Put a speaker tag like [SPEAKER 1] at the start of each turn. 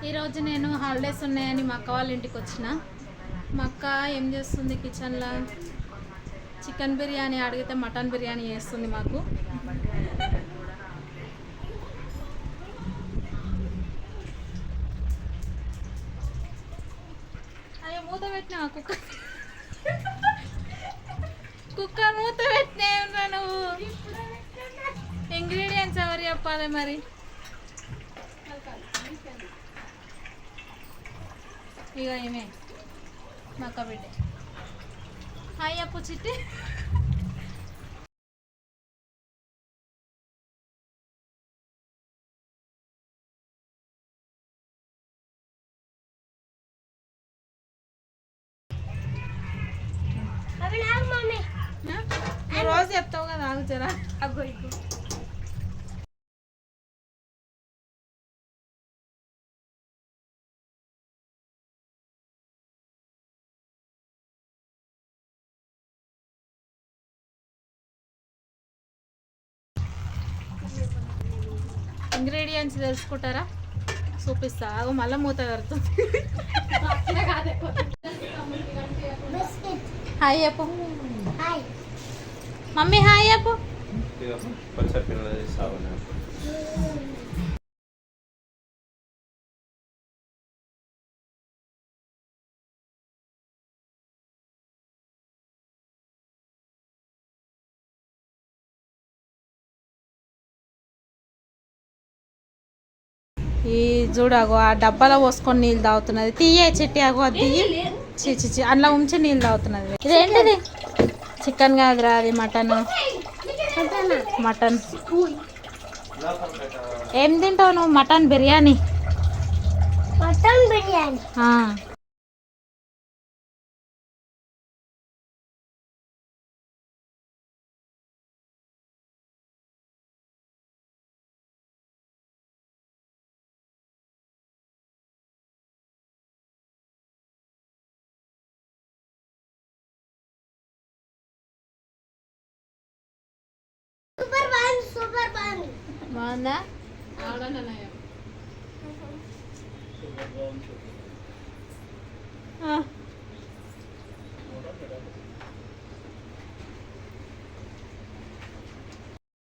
[SPEAKER 1] ఈరోజు నేను హాలిడేస్ ఉన్నాయని మా అక్క వాళ్ళ ఇంటికి వచ్చిన. మా అక్క ఏం చేస్తుంది కిచెన్లో, చికెన్ బిర్యానీ అడిగితే మటన్ బిర్యానీ చేస్తుంది మాకు. అయ్యో మూత పెట్టినా కుక్కర్, కుక్కర్ మూత పెట్టినా ఉన్నా. నువ్వు ఇంగ్రీడియంట్స్ ఎవరు చెప్పాలి మరి? ఇక ఏమే మా అక్క బిడ్డ. హాయ్ అప్పు చిట్టి. రోజు చెప్తావు కదా, ఆగు జరా. అగ్గో ఇగ్గు ఇంగ్రీడియంట్స్ తెలుసుకుంటారా? చూపిస్తా, ఆగు మళ్ళీ మూత కడుతుంది. హాయ్ అప్పు. మమ్మీ హాయ్ అప్పు. ఈ చూడగో ఆ డబ్బాలో పోసుకొని నీళ్ళు తాగుతున్నది. తీయే చెట్టి ఆగో, అది తీయి. చిచి అందులో ఉంచి నీళ్ళు తాగుతున్నది. ఇదేంటిది? చికెన్ కాదురా, అది మటన్. మటన్ ఏం తింటావు నువ్వు? Mutton biryani.
[SPEAKER 2] Mutton biryani. Super
[SPEAKER 1] బాగుందా?